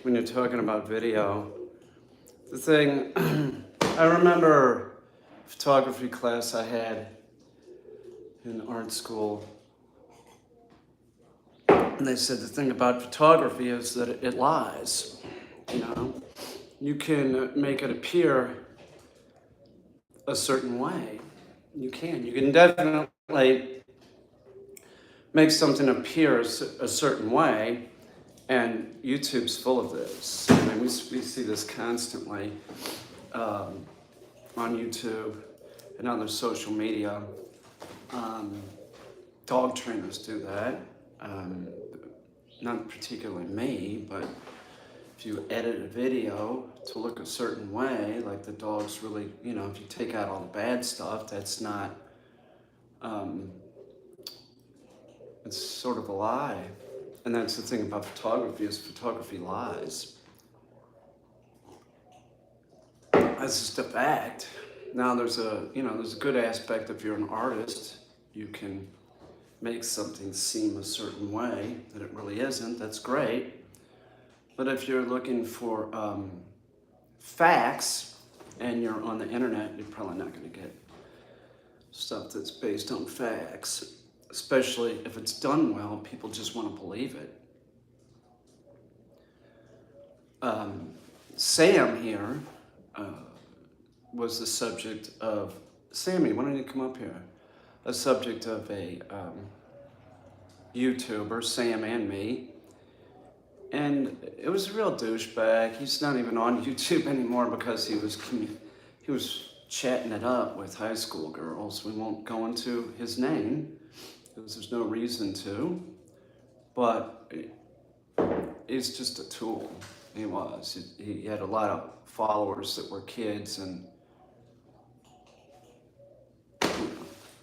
when you're talking about video. The thing, I remember photography class I had in art school, and they said the thing about photography is that it lies, you know? You can make it appear a certain way. You can definitely make something appear a certain way, and YouTube's full of this. I mean, we see this constantly on YouTube and other social media. Dog trainers do that. Not particularly me, but if you edit a video to look a certain way, like the dog's really, you know, if you take out all the bad stuff, that's not, it's sort of a lie. And that's the thing about photography, is photography lies. That's just a fact. Now there's a good aspect. If you're an artist, you can make something seem a certain way that it really isn't. That's great. But if you're looking for facts and you're on the internet, you're probably not going to get stuff that's based on facts. Especially if it's done well, people just want to believe it. Sam here was the subject of, Sammy, why don't you come up here? A subject of a YouTuber, Sam and me. And it was a real douchebag. He's not even on YouTube anymore because he was chatting it up with high school girls. We won't go into his name because there's no reason to, but he's just a tool. He was. He had a lot of followers that were kids and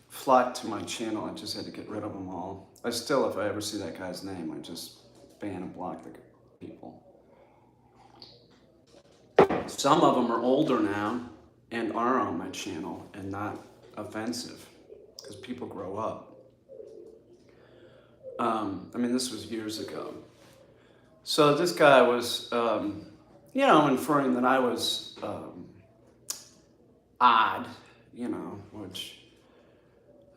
flocked to my channel. I just had to get rid of them all. I still, if I ever see that guy's name, I just ban and block the people. Some of them are older now and are on my channel and not offensive because people grow up. I mean, this was years ago. So this guy was, inferring that I was odd, which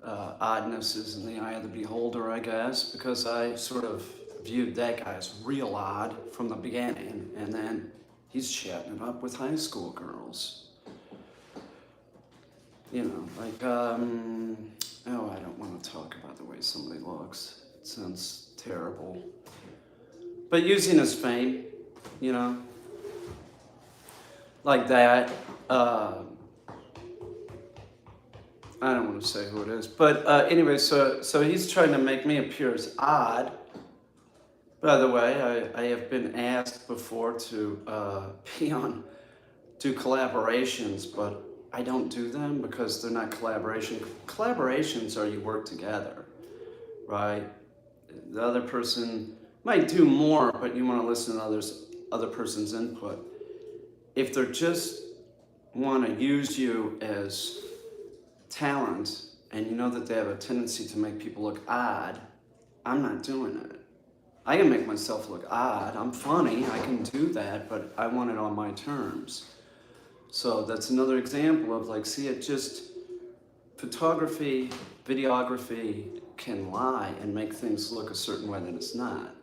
oddness is in the eye of the beholder, I guess, because I sort of viewed that guy as real odd from the beginning, and then he's chatting it up with high school girls. I don't want to talk about the way somebody looks. It sounds terrible. But using his fame, like that, I don't want to say who it is, but anyway, so he's trying to make me appear as odd. By the way, I have been asked before to do collaborations, but I don't do them because they're not collaboration. Collaborations are you work together, right? The other person might do more, but you want to listen to other person's input. If they're just want to use you as talent, and you know that they have a tendency to make people look odd, I'm not doing it. I can make myself look odd. I'm funny, I can do that, but I want it on my terms. So that's another example of photography, videography can lie and make things look a certain way that it's not.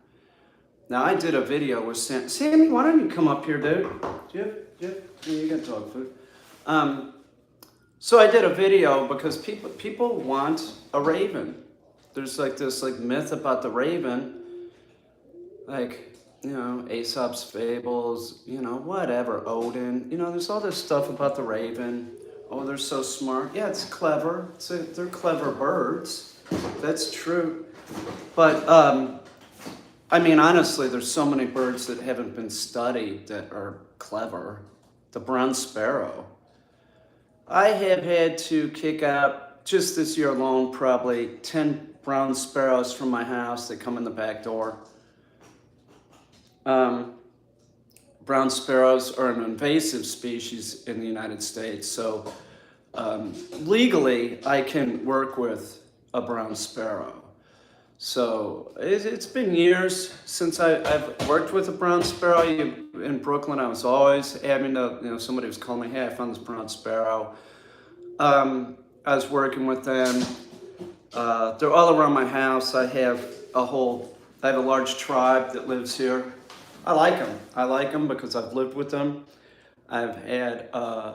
Now I did a video with Sammy, why don't you come up here, dude? Jeff, you got dog food. So I did a video because people want a raven. There's this myth about the raven, Aesop's fables, whatever, Odin, there's all this stuff about the raven. Oh, they're so smart. Yeah, it's clever. They're clever birds. That's true. But, honestly, there's so many birds that haven't been studied that are clever. The brown sparrow. I have had to kick out, just this year alone, probably 10 brown sparrows from my house that come in the back door. Brown sparrows are an invasive species in the United States, so legally I can work with a brown sparrow. So it's been years since I've worked with a brown sparrow. In Brooklyn, I was always having to, somebody was calling me, hey, I found this brown sparrow. I was working with them. They're all around my house. I have a large tribe that lives here. I like them. I like them because I've lived with them. I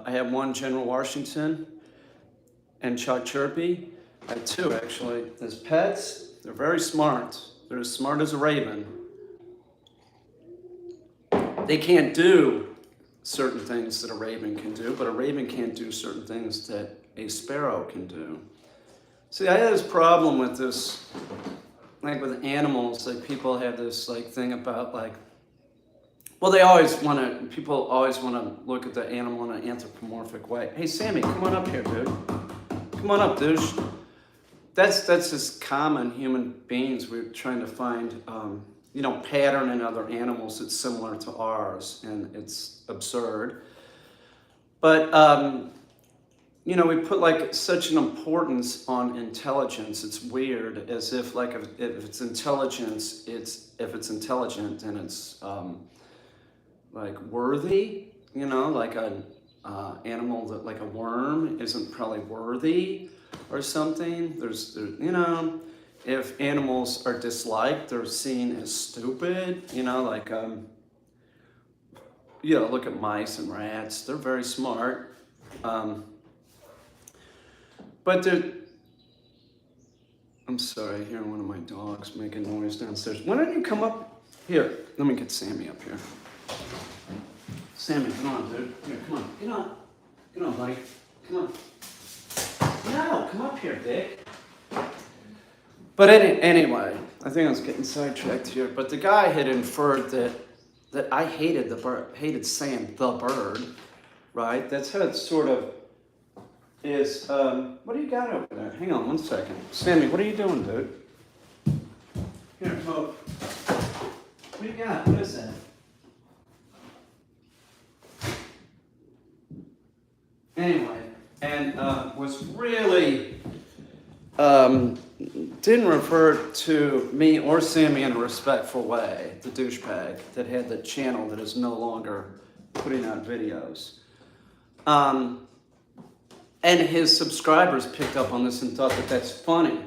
have one, General Washington, and Chuck Chirpy. I had two, actually, as pets. They're very smart. They're as smart as a raven. They can't do certain things that a raven can do, but a raven can't do certain things that a sparrow can do. See, I had this problem with this, like with animals, like people have this like thing about like, well, people always want to look at the animal in an anthropomorphic way. Hey, Sammy, come on up here, dude. Come on up, dude. That's just common human beings. We're trying to find, pattern in other animals that's similar to ours, and it's absurd. But, we put like such an importance on intelligence. It's weird, as if like if it's intelligence, if it's intelligent, then it's like worthy. Like an animal that like a worm isn't probably worthy or something. If animals are disliked, they're seen as stupid. Look at mice and rats. They're very smart. But I'm sorry, I hear one of my dogs making noise downstairs. Why don't you come up here? Let me get Sammy up here. Sammy, come on, dude. Here, come on. Get on. Get on, buddy. Come on. No, come up here, Dick. But anyway, I think I was getting sidetracked here. But the guy had inferred that I hated the bird, hated Sam the bird, right? That's how it sort of is. What do you got over there? Hang on one second. Sammy, what are you doing, dude? Here, Pope. What do you got? What is that? Anyway, and was really didn't refer to me or Sammy in a respectful way, the douchebag that had the channel that is no longer putting out videos. And his subscribers picked up on this and thought that that's funny.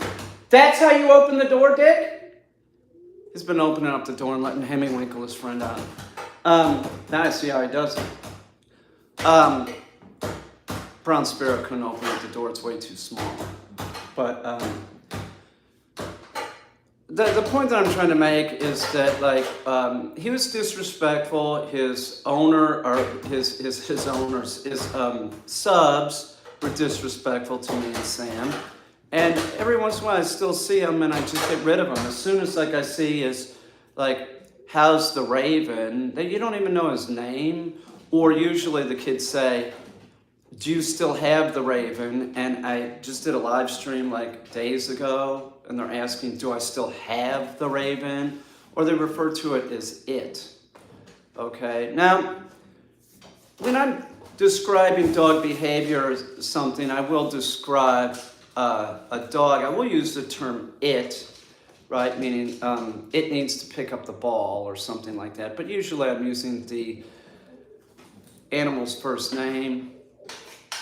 That's how you open the door, Dick? He's been opening up the door and letting Hemingwinkle, his friend, out. Now I see how he does it. Brown sparrow couldn't open up the door, it's way too small. But the point that I'm trying to make is that he was disrespectful. His owner or his owners, his subs were disrespectful to me and Sam. And every once in a while I still see him and I just get rid of him. As soon as I see is how's the raven? You don't even know his name. Or usually the kids say, do you still have the raven? And I just did a live stream days ago, and they're asking, do I still have the raven? Or they refer to it as it. Okay, now, when I'm describing dog behavior or something, I will describe a dog. I will use the term it, right? Meaning it needs to pick up the ball or something like that. But usually I'm using the animal's first name,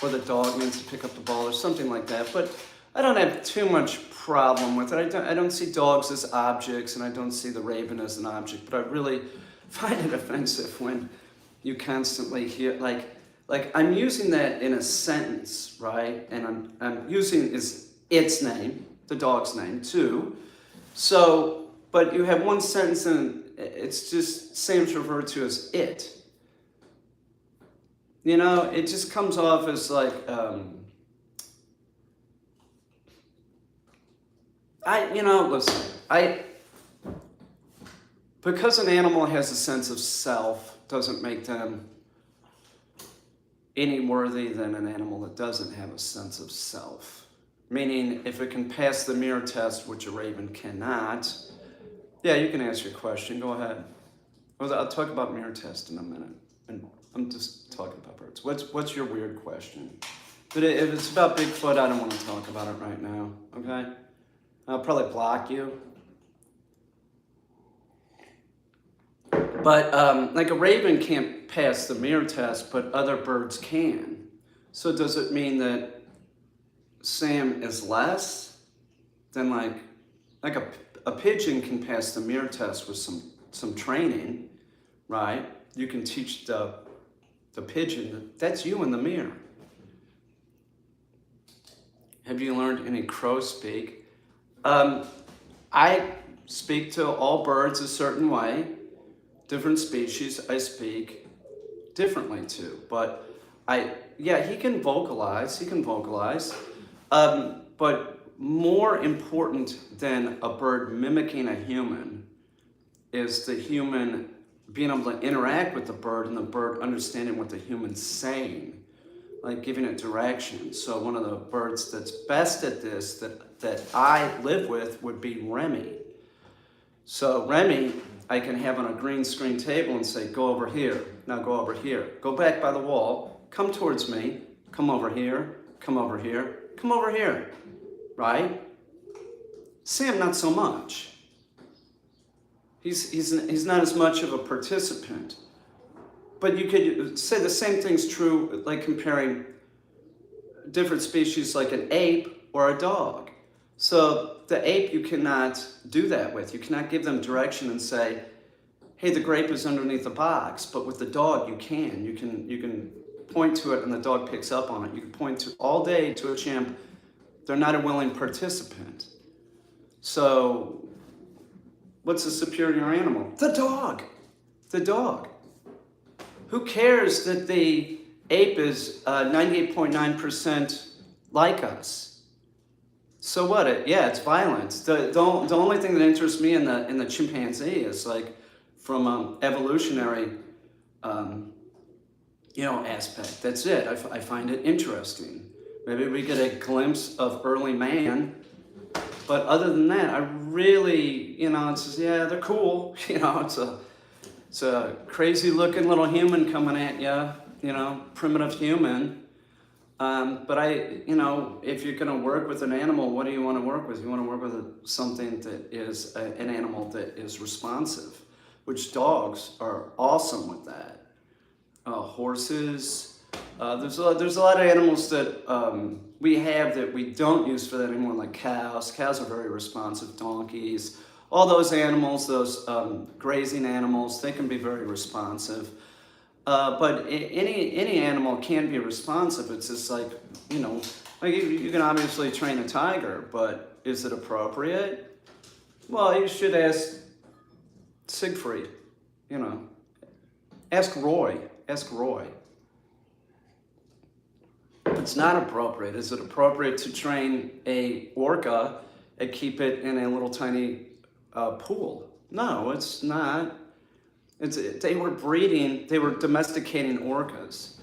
or the dog needs to pick up the ball or something like that. But I don't have too much problem with it. I don't see dogs as objects, and I don't see the raven as an object, but I really find it offensive when you constantly hear, I'm using that in a sentence, right? And I'm using its name, the dog's name, too. So, but you have one sentence and it's just Sam's referred to as it. It just comes off as because an animal has a sense of self doesn't make them any worthy than an animal that doesn't have a sense of self. Meaning, if it can pass the mirror test, which a raven cannot, yeah, you can ask your question, go ahead. I'll talk about mirror test in a minute. And I'm just talking about birds. What's your weird question? But if it's about Bigfoot, I don't want to talk about it right now, okay? I'll probably block you. But like a raven can't pass the mirror test, but other birds can. So does it mean that Sam is less than like a pigeon can pass the mirror test with some training, right? You can teach the pigeon that's you in the mirror. Have you learned any crow speak? I speak to all birds a certain way. Different species I speak differently to, but yeah, he can vocalize. But more important than a bird mimicking a human is the human being able to interact with the bird and the bird understanding what the human's saying, like giving it direction. So one of the birds that's best at this that I live with would be Remy. So Remy, I can have on a green screen table and say, go over here, now go over here. Go back by the wall, come towards me, come over here, come over here, come over here, right? Sam, not so much. He's not as much of a participant. But you could say the same thing's true, like comparing different species like an ape or a dog. So the ape you cannot do that with. You cannot give them direction and say, hey, the grape is underneath the box. But with the dog you can. You can point to it and the dog picks up on it. You can point to all day to a chimp. They're not a willing participant. So what's the superior animal? The dog. The dog. Who cares that the ape is 98.9% like us? So what? It's violence. The only thing that interests me in the chimpanzee is like from evolutionary, aspect. That's it. I find it interesting. Maybe we get a glimpse of early man, but other than that, I really, it's just, yeah, they're cool. It's a crazy looking little human coming at you, primitive human. But if you're going to work with an animal, what do you want to work with? You want to work with something that is an animal that is responsive, which dogs are awesome with that. Horses, there's a lot of animals that we have that we don't use for that anymore, like cows. Cows are very responsive, donkeys. All those animals, those grazing animals, they can be very responsive. But any animal can be responsive. It's just like, like you can obviously train a tiger, but is it appropriate? Well, you should ask Siegfried, Ask Roy. It's not appropriate. Is it appropriate to train a orca and keep it in a little tiny pool? No, it's not. They were domesticating orcas.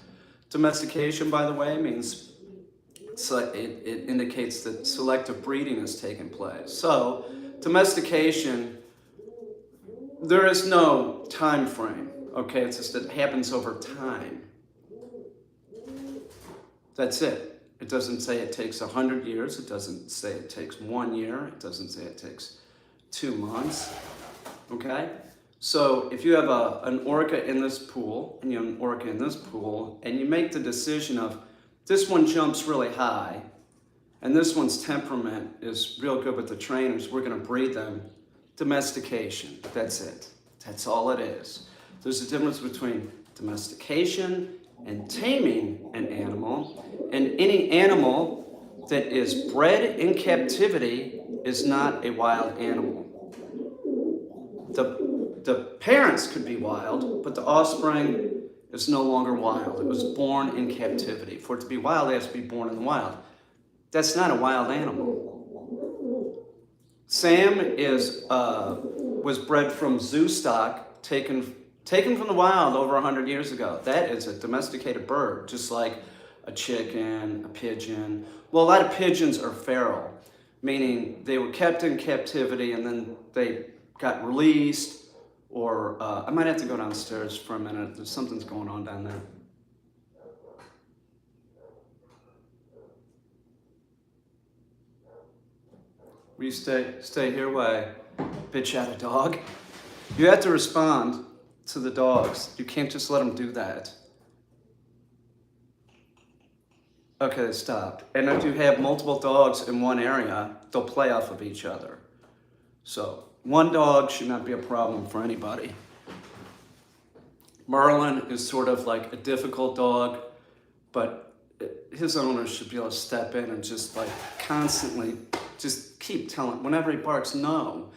Domestication, by the way, means it indicates that selective breeding has taken place. So domestication, there is no time frame, okay? It's just it happens over time. That's it. It doesn't say it takes 100 years. It doesn't say it takes 1 year. It doesn't say it takes 2 months, okay? So if you have an orca in this pool and you have an orca in this pool and you make the decision of this one jumps really high and this one's temperament is real good with the trainers, we're going to breed them. Domestication, that's it. That's all it is. There's a difference between domestication and taming an animal, and any animal that is bred in captivity is not a wild animal. The parents could be wild, but the offspring is no longer wild. It was born in captivity. For it to be wild, it has to be born in the wild. That's not a wild animal. Sam was bred from zoo stock, taken from the wild over 100 years ago. That is a domesticated bird, just like a chicken, a pigeon. Well, a lot of pigeons are feral, meaning they were kept in captivity and then they got released, or I might have to go downstairs for a minute. There's something's going on down there. Will you stay here while I bitch out a dog? You have to respond to the dogs. You can't just let them do that. Okay, stop. And if you have multiple dogs in one area, they'll play off of each other. So one dog should not be a problem for anybody. Merlin is sort of like a difficult dog, but his owner should be able to step in and just like constantly just keep telling, whenever he barks, no.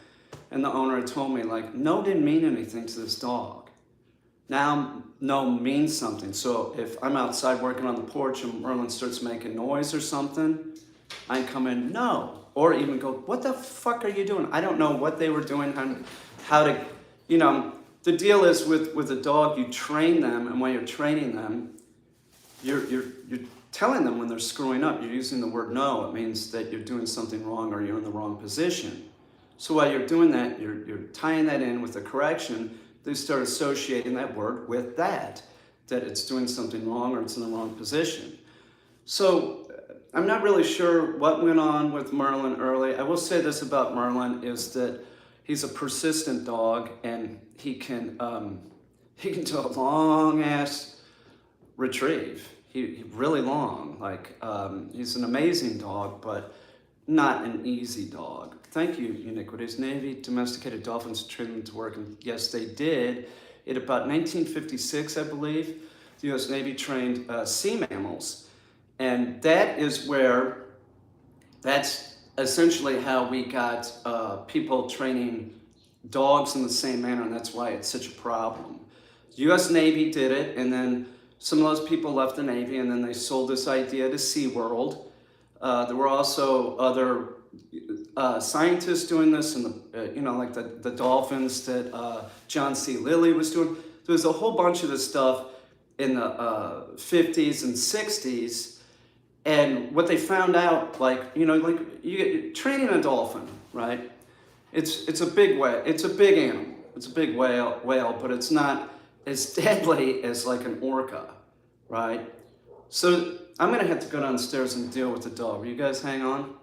And the owner told me, like, no didn't mean anything to this dog. Now, no means something. So if I'm outside working on the porch and Merlin starts making noise or something, I come in, no. Or even go, what the fuck are you doing? I don't know what they were doing, how to, you know, the deal is with a dog, you train them, and when you're training them, you're telling them when they're screwing up. You're using the word no. It means that you're doing something wrong or you're in the wrong position. So while you're doing that, you're tying that in with a correction. They start associating that word with that it's doing something wrong or it's in the wrong position. So I'm not really sure what went on with Merlin early. I will say this about Merlin is that he's a persistent dog, and he can do a long ass retrieve. He really long. Like he's an amazing dog, but not an easy dog. Thank you, Uniquities. Navy domesticated dolphins, trained them to work, and yes, they did. In about 1956, I believe, the U.S. Navy trained sea mammals, and that's essentially how we got people training dogs in the same manner, and that's why it's such a problem. The U.S. Navy did it, and then some of those people left the Navy, and then they sold this idea to SeaWorld. There were also other scientists doing this, and like the dolphins that John C. Lilly was doing. There was a whole bunch of this stuff in the 50s and 60s, and what they found out, you training a dolphin, right? It's a big whale. It's a big animal. It's a big whale, but it's not as deadly as like an orca, right? So I'm gonna have to go downstairs and deal with the dog. Will you guys hang on?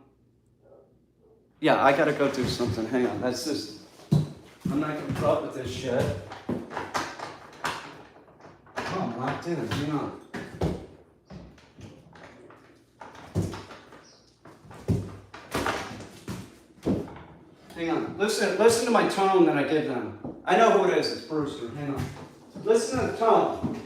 Yeah, I gotta go do something. Hang on. That's just, I'm not gonna put up with this shit. Oh, I'm locked in. Hang on. Hang on. Listen to my tone that I give them. I know who it is. It's Brewster. Hang on. Listen to the tone.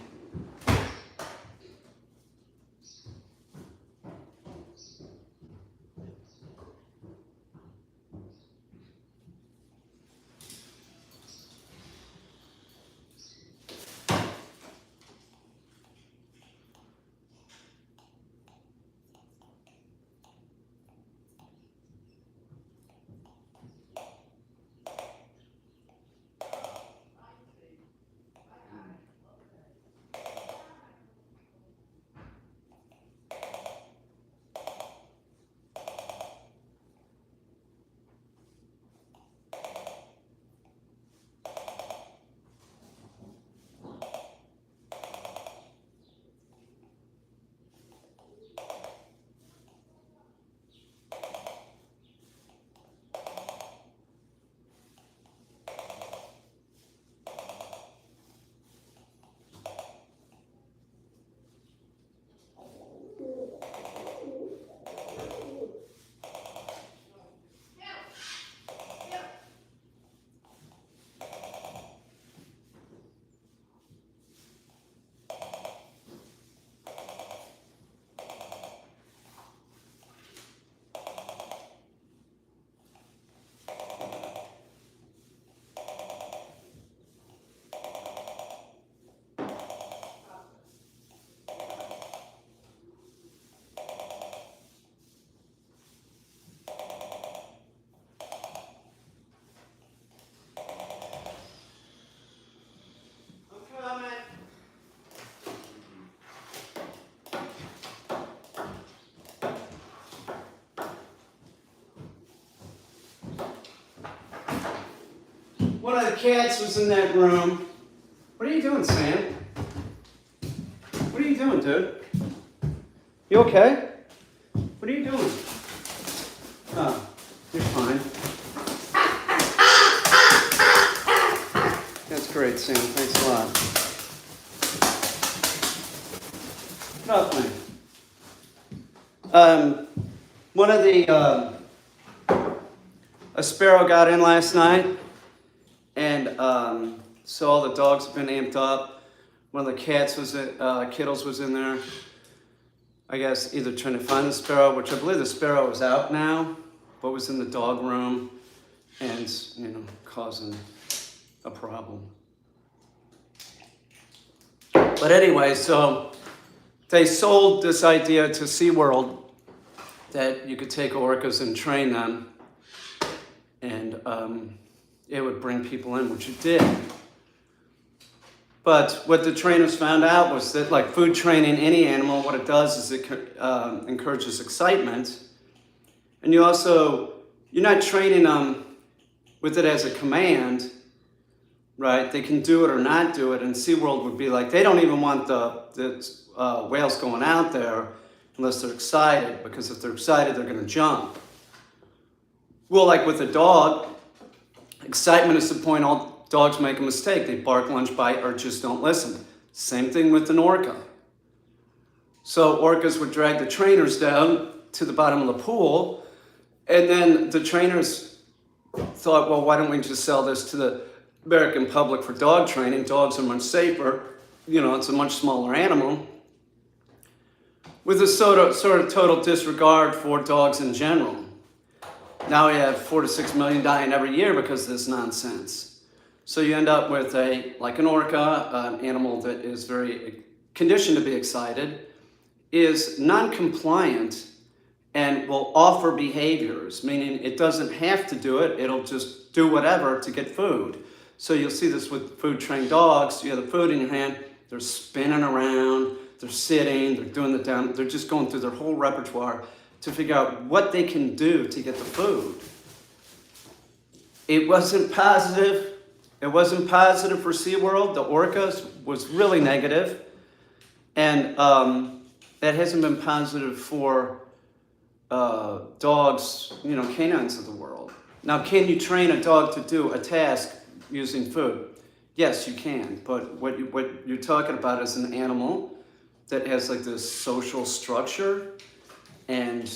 One of the cats was in that room. What are you doing, Sam? What are you doing, dude? You okay? What are you doing? Oh, you're fine. That's crazy. great, Sam. Thanks a lot. Get off me. One of the a sparrow got in last night, and so all the dogs have been amped up. One of the Kittles was in there. I guess either trying to find the sparrow, which I believe the sparrow is out now, but was in the dog room, and causing a problem. But anyway, so they sold this idea to SeaWorld that you could take orcas and train them, and it would bring people in, which it did. But what the trainers found out was that, like food training any animal, what it does is it encourages excitement. And you're not training them with it as a command, right? They can do it or not do it. And SeaWorld would be like, they don't even want the whales going out there unless they're excited, because if they're excited, they're gonna jump. Well, like with a dog, excitement is the point. All dogs make a mistake. They bark, lunge, bite, or just don't listen. Same thing with an orca. So orcas would drag the trainers down to the bottom of the pool, and then the trainers thought, well, why don't we just sell this to the American public for dog training? Dogs are much safer. It's a much smaller animal, with a sort of total disregard for dogs in general. Now we have 4 to 6 million dying every year because of this nonsense. So you end up with like an orca, an animal that is very conditioned to be excited, is non-compliant, and will offer behaviors, meaning it doesn't have to do it, it'll just do whatever to get food. So you'll see this with food-trained dogs. You have the food in your hand, they're spinning around, they're sitting, they're doing the down, they're just going through their whole repertoire to figure out what they can do to get the food. It wasn't positive. It wasn't positive for SeaWorld. The orcas was really negative. And that hasn't been positive for dogs, canines of the world. Now, can you train a dog to do a task using food? Yes, you can. But what you're talking about is an animal that has like this social structure, and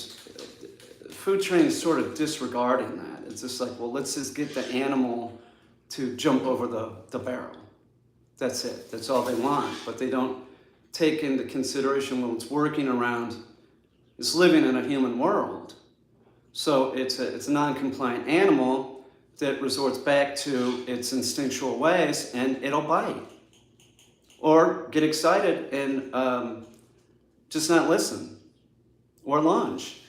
food training is sort of disregarding that. It's just like, well, let's just get the animal to jump over the barrel. That's it. That's all they want. But they don't take into consideration when it's working around, it's living in a human world. So it's a non-compliant animal that resorts back to its instinctual ways, and it'll bite. Or get excited and just not listen. Or lunge.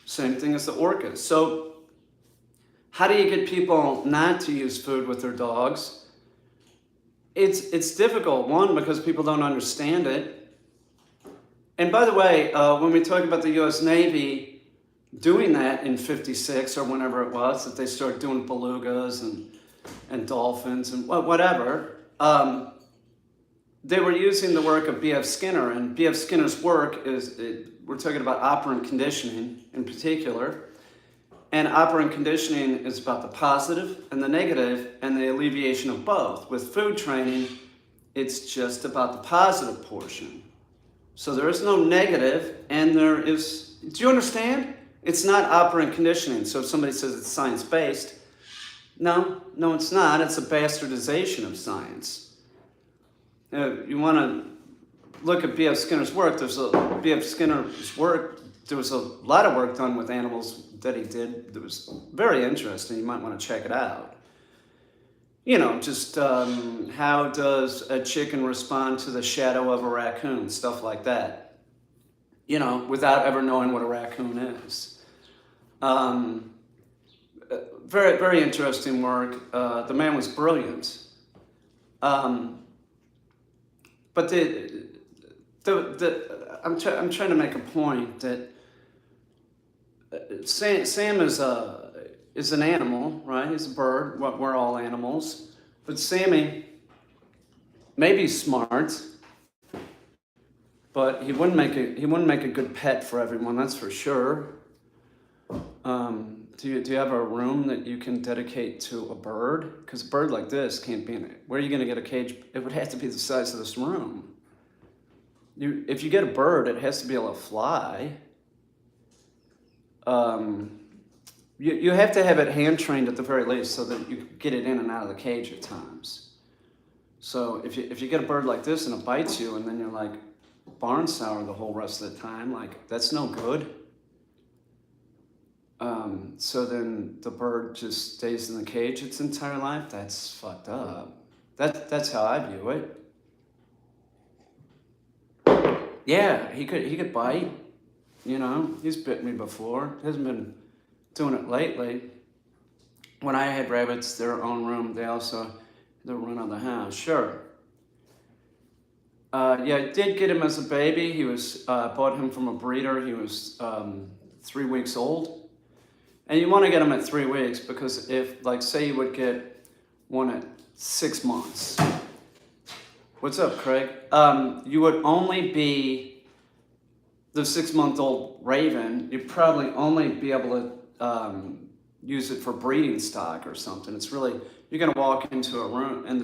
Same thing as the orcas. So how do you get people not to use food with their dogs? It's difficult. One, because people don't understand it. And by the way, when we talk about the U.S. Navy doing that in '56 or whenever it was, that they started doing belugas and dolphins and whatever, they were using the work of B.F. Skinner. And B.F. Skinner's work we're talking about operant conditioning in particular. And operant conditioning is about the positive and the negative and the alleviation of both. With food training, it's just about the positive portion. So there is no negative, and there is, do you understand? It's not operant conditioning. So if somebody says it's science-based, no, it's not. It's a bastardization of science. You want to look at B.F. Skinner's work. There was a lot of work done with animals that he did that was very interesting. You might want to check it out. How does a chicken respond to the shadow of a raccoon? Stuff like that. Without ever knowing what a raccoon is. Very, very interesting work. The man was brilliant. But I'm trying to make a point that Sam is an animal, right? He's a bird. We're all animals. But Sammy may be smart, but he wouldn't make a good pet for everyone. That's for sure. Do you have a room that you can dedicate to a bird? Because a bird like this can't be in it. Where are you going to get a cage? It would have to be the size of this room. If you get a bird, it has to be able to fly. You have to have it hand trained at the very least so that you can get it in and out of the cage at times. So if you get a bird like this and it bites you and then you're like barn sour the whole rest of the time, like that's no good. So then the bird just stays in the cage its entire life. That's fucked up. That's how I view it. Yeah, he could bite. You know, he's bit me before. Hasn't been doing it lately. When I had rabbits, their own room, they also the run of the house. Sure. Yeah, I did get him as a baby. He was bought him from a breeder. He was 3 weeks old. And you want to get them at 3 weeks because if, like, say you would get one at 6 months. What's up, Craig? You would only be the 6-month-old raven. You'd probably only be able to use it for breeding stock or something. It's really, you're going to walk into its room and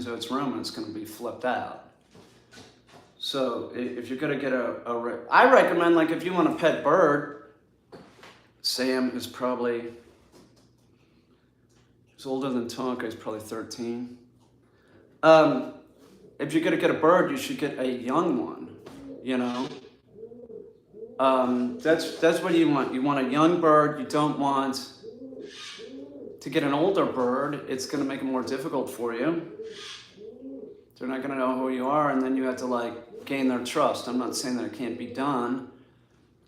it's going to be flipped out. So if you're going to get I recommend, like, if you want a pet bird, Sam is probably, he's older than Tonka, he's probably 13. If you're gonna get a bird, you should get a young one, you know? That's what you want. You want a young bird, you don't want to get an older bird. It's gonna make it more difficult for you. They're not gonna know who you are, and then you have to, like, gain their trust. I'm not saying that it can't be done,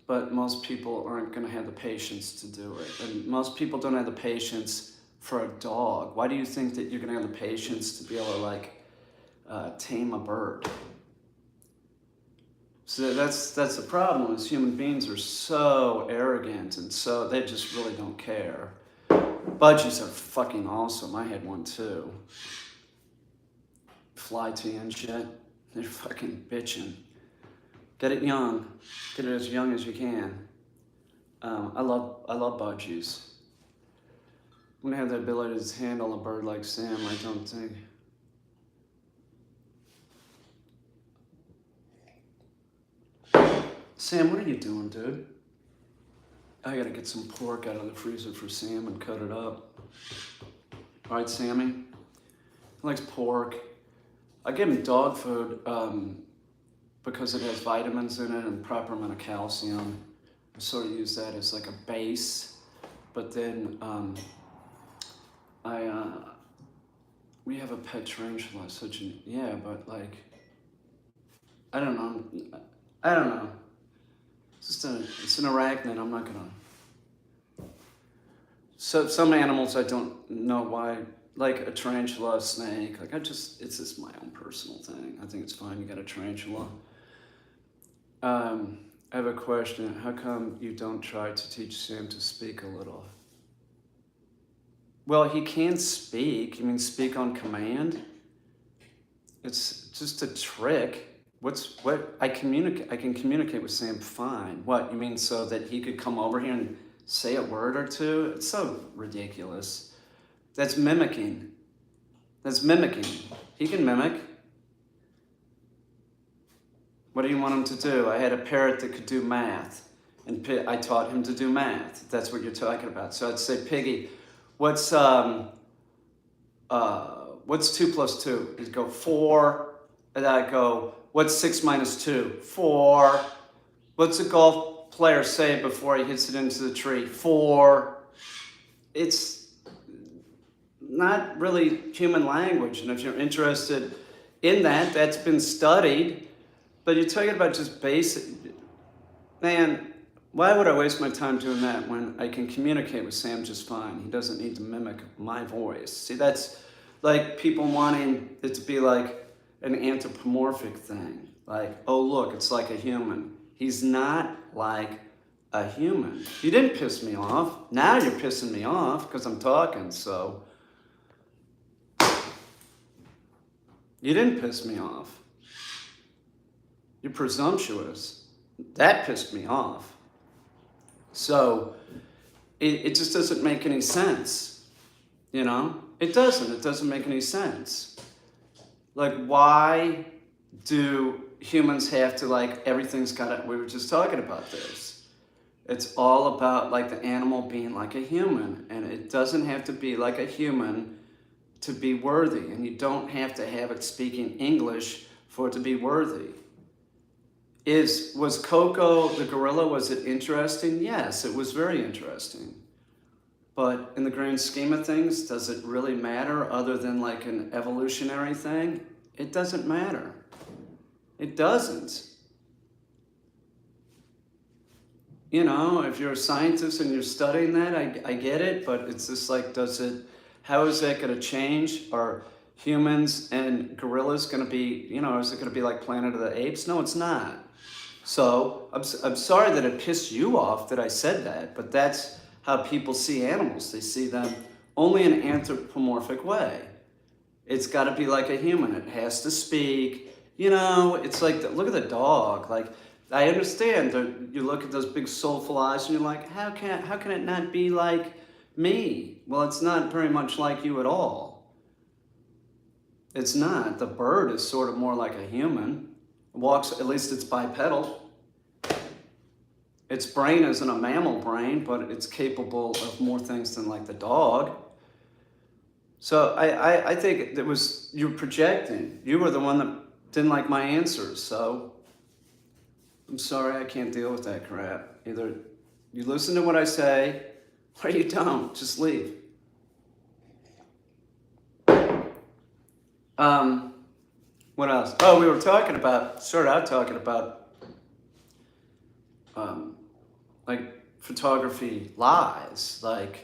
but most people aren't going to have the patience to do it. And most people don't have the patience for a dog. Why do you think that you're going to have the patience to be able to, like, tame a bird? So that's the problem, is human beings are so arrogant and so they just really don't care. Budgies are fucking awesome. I had one too. Fly to you and shit. They're fucking bitching. Get it young. Get it as young as you can. I love budgies. I'm gonna have the ability to handle a bird like Sam, I don't think. Sam, what are you doing, dude? I gotta get some pork out of the freezer for Sam and cut it up. All right, Sammy? He likes pork. I give him dog food because it has vitamins in it and proper amount of calcium. I sort of use that as like a base. But then we have a pet tarantula, yeah, but like, I don't know. It's an arachnid, I'm not gonna. So some animals I don't know why, like a tarantula, a snake, like it's just my own personal thing. I think it's fine, you got a tarantula. I have a question. How come you don't try to teach Sam to speak a little? Well, he can speak. You mean speak on command? It's just a trick. I can communicate with Sam fine. What, you mean so that he could come over here and say a word or two? It's so ridiculous. That's mimicking. He can mimic. What do you want him to do? I had a parrot that could do math, and I taught him to do math. That's what you're talking about. So I'd say, Piggy, what's 2 plus 2? He'd go 4, and I'd go, what's 6 minus 2? 4. What's a golf player say before he hits it into the tree? 4. It's not really human language, and if you're interested in that, that's been studied. But you're talking about just basic, man, why would I waste my time doing that when I can communicate with Sam just fine? He doesn't need to mimic my voice. See, that's like people wanting it to be like an anthropomorphic thing. Like, oh look, it's like a human. He's not like a human. You didn't piss me off. Now you're pissing me off because I'm talking, so. You didn't piss me off. You're presumptuous. That pissed me off. So, it just doesn't make any sense, you know? It doesn't make any sense. Like, why do humans have to, like, everything's got to, we were just talking about this. It's all about, like, the animal being like a human, and it doesn't have to be like a human to be worthy, and you don't have to have it speaking English for it to be worthy. Was Coco the gorilla, was it interesting? Yes, it was very interesting. But in the grand scheme of things, does it really matter other than like an evolutionary thing? It doesn't matter. It doesn't. You know, if you're a scientist and you're studying that, I get it, but it's just like, how is that going to change? Are humans and gorillas going to be, you know, is it going to be like Planet of the Apes? No, it's not. So I'm sorry that it pissed you off that I said that, but that's how people see animals. They see them only in an anthropomorphic way. It's got to be like a human. It has to speak. You know, it's like, look at the dog. Like, I understand that you look at those big soulful eyes and you're like, how can it not be like me? Well, it's not very much like you at all. It's not. The bird is sort of more like a human. Walks, at least it's bipedal. Its brain isn't a mammal brain, but it's capable of more things than like the dog. So I think it was, you're projecting. You were the one that didn't like my answers, so I'm sorry, I can't deal with that crap. Either you listen to what I say, or you don't. Just leave. What else? Oh, we were talking about, started out talking about, like photography lies. Like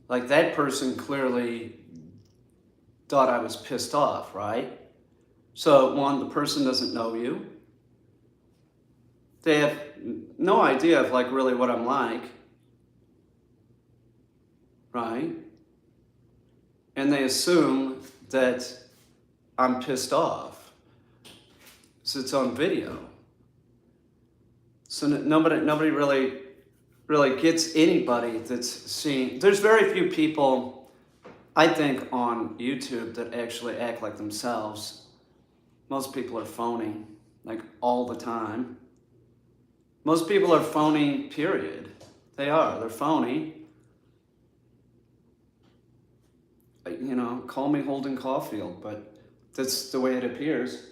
that person clearly thought I was pissed off, right? So one, the person doesn't know you. They have no idea of like really what I'm like, right? And they assume that I'm pissed off. So it's on video. So nobody really gets anybody that's seeing. There's very few people, I think, on YouTube that actually act like themselves. Most people are phony, like all the time. Most people are phony, period. They are. They're phony. You know, call me Holden Caulfield, but that's the way it appears.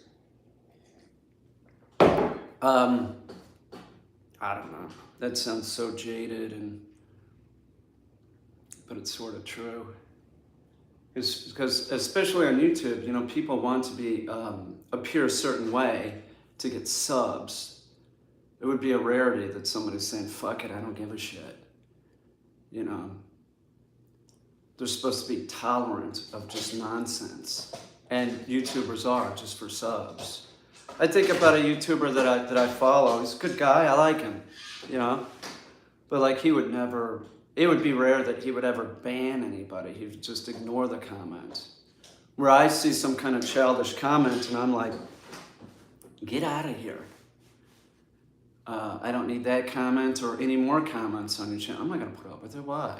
I don't know. That sounds so jaded, but it's sort of true. It's because, especially on YouTube, you know, people want to appear a certain way to get subs. It would be a rarity that somebody's saying, fuck it, I don't give a shit. You know, they're supposed to be tolerant of just nonsense. And YouTubers are, just for subs. I think about a YouTuber that I follow. He's a good guy, I like him, you know. But like he would never, it would be rare that he would ever ban anybody. He would just ignore the comment. Where I see some kind of childish comment and I'm like, get out of here. I don't need that comment or any more comments on your channel. I'm not gonna put up with it, why?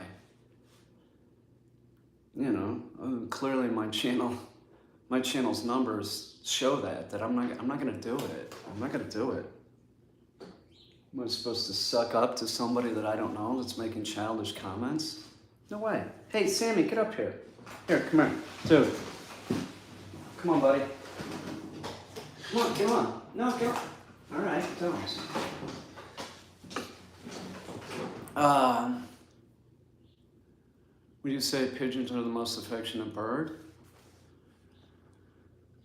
You know, clearly my channel's numbers show that I'm not gonna do it. I'm not gonna do it. Am I supposed to suck up to somebody that I don't know that's making childish comments? No way. Hey, Sammy, get up here. Here, come here. Dude. Come on, buddy. Come on. No, come on. All right, don't. Would you say pigeons are the most affectionate bird?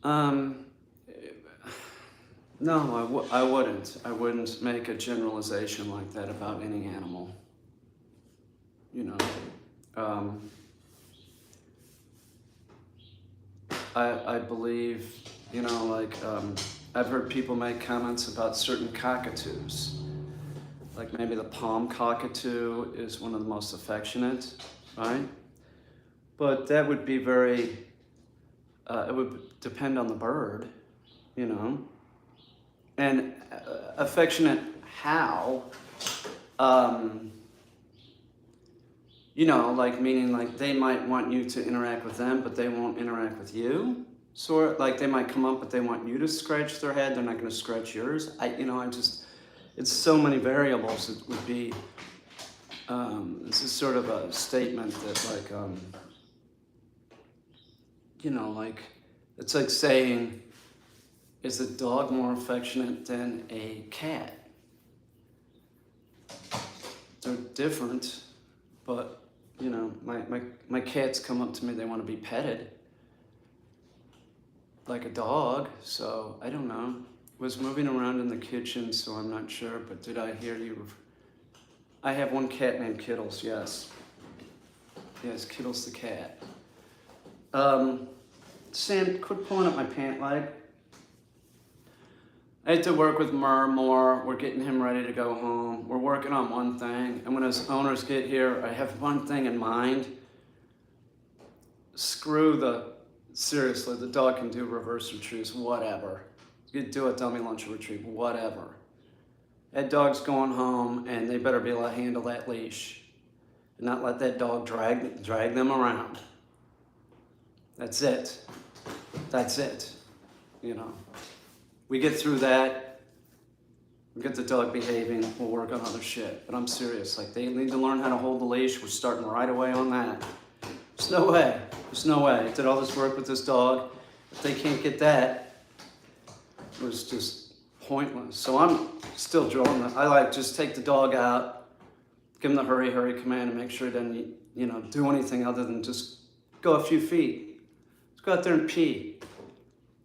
No, I wouldn't. I wouldn't make a generalization like that about any animal. You know, I believe, you know, like, I've heard people make comments about certain cockatoos. Like maybe the palm cockatoo is one of the most affectionate, right? But that would be very, it would depend on the bird, you know? And affectionate how? You know, like meaning like they might want you to interact with them, but they won't interact with you. Sort of like they might come up, but they want you to scratch their head. They're not going to scratch yours. It's so many variables. It would be, this is sort of a statement that like, like, it's like saying, is a dog more affectionate than a cat? They're different, but, my cats come up to me, they want to be petted like a dog, so I don't know. Was moving around in the kitchen, so I'm not sure, but did I hear you? I have one cat named Kittles, yes. Yes, Kittles the cat. Sam, quit pulling up my pant leg. I had to work with Murr more. We're getting him ready to go home. We're working on one thing, and when his owners get here, I have one thing in mind. Seriously, the dog can do reverse retrieves, whatever. You can do a dummy lunch retrieve, whatever. That dog's going home, and they better be able to handle that leash and not let that dog drag them around. That's it. That's it. We get through that. We get the dog behaving. We'll work on other shit. But I'm serious. Like, they need to learn how to hold the leash. We're starting right away on that. There's no way. There's no way. I did all this work with this dog. If they can't get that, it was just pointless. So I'm still drilling it. I just take the dog out, give him the hurry, hurry command, and make sure he doesn't, do anything other than just go a few feet. Let's go out there and pee.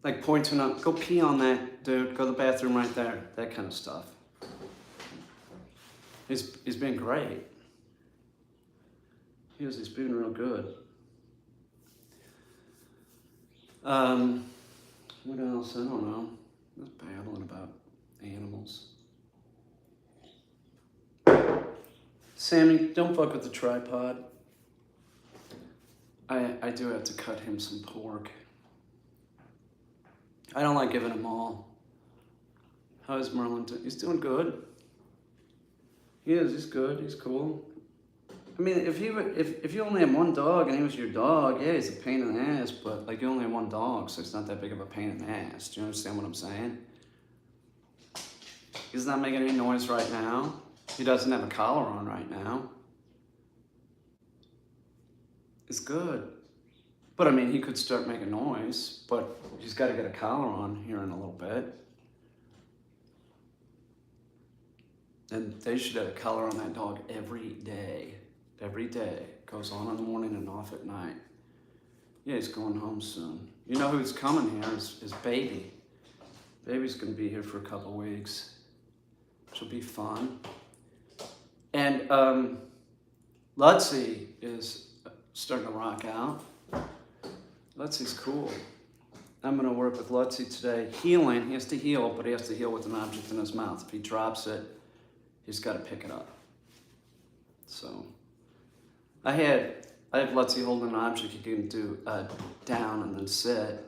Like pointing up, go pee on that, dude. Go to the bathroom right there. That kind of stuff. He's been great. He's been real good. What else? I don't know. I was babbling about animals. Sammy, don't fuck with the tripod. I do have to cut him some pork. I don't like giving him all. How is Merlin doing? He's doing good. He is. He's good. He's cool. I mean, if you only have one dog and he was your dog, yeah, he's a pain in the ass. But like, you only have one dog, so it's not that big of a pain in the ass. Do you understand what I'm saying? He's not making any noise right now. He doesn't have a collar on right now. It's good. But I mean, he could start making noise, but he's got to get a collar on here in a little bit. And they should have a collar on that dog every day. Every day. Goes on in the morning and off at night. Yeah, he's going home soon. You know who's coming here is Baby. Baby's going to be here for a couple weeks. Which will be fun. And Lutzy is starting to rock out. Lutzy's cool. I'm going to work with Lutzy today. Healing. He has to heal, but he has to heal with an object in his mouth. If he drops it, he's got to pick it up. So, I have Lutzy holding an object. You can do down and then sit,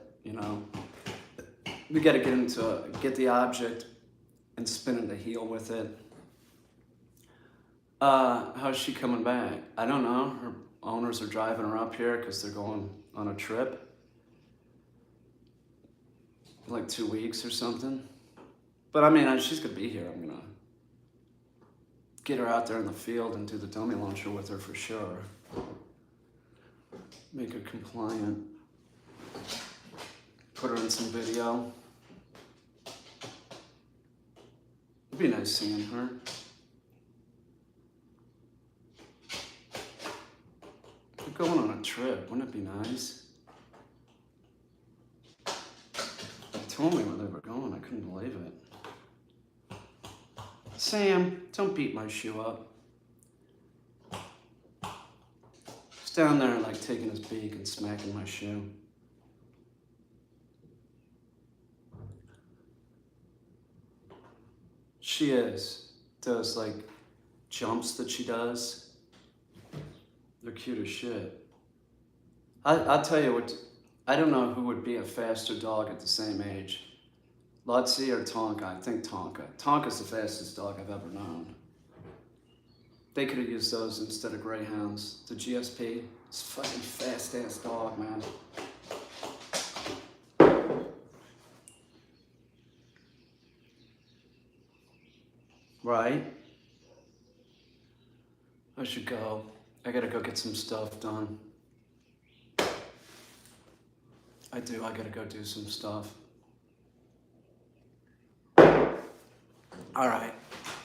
We got to get him to get the object and spin into heel with it. How's she coming back? I don't know. Her owners are driving her up here because they're going on a trip. Like 2 weeks or something. But I mean, she's going to be here. I'm going to get her out there in the field and do the dummy launcher with her for sure. Make her compliant. Put her in some video. It'd be nice seeing her. We're going on a trip. Wouldn't it be nice? They told me where they were going. I couldn't believe it. Sam, don't beat my shoe up. He's down there like taking his beak and smacking my shoe. She does like jumps that she does. They're cute as shit. I'll tell you what, I don't know who would be a faster dog at the same age. Lutzy or Tonka? I think Tonka. Tonka's the fastest dog I've ever known. They could have used those instead of greyhounds. The GSP. It's a fucking fast-ass dog, man. Right? I should go. I gotta go get some stuff done. I gotta go do some stuff. All right,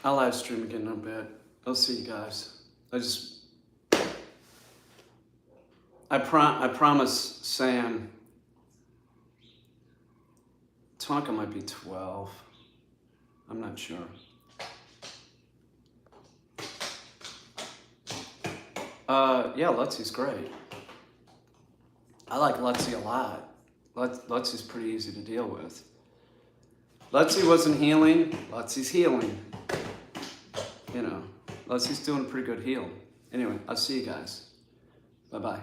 I'll live stream again in a bit. I'll see you guys. I promise Sam, Tonka might be 12. I'm not sure. Yeah, Lutzy's great. I like Lutzy a lot. Lutzy's pretty easy to deal with. Lutzy wasn't healing, Lutzy's healing. You know, Lutzy's doing a pretty good heal. Anyway, I'll see you guys. Bye-bye.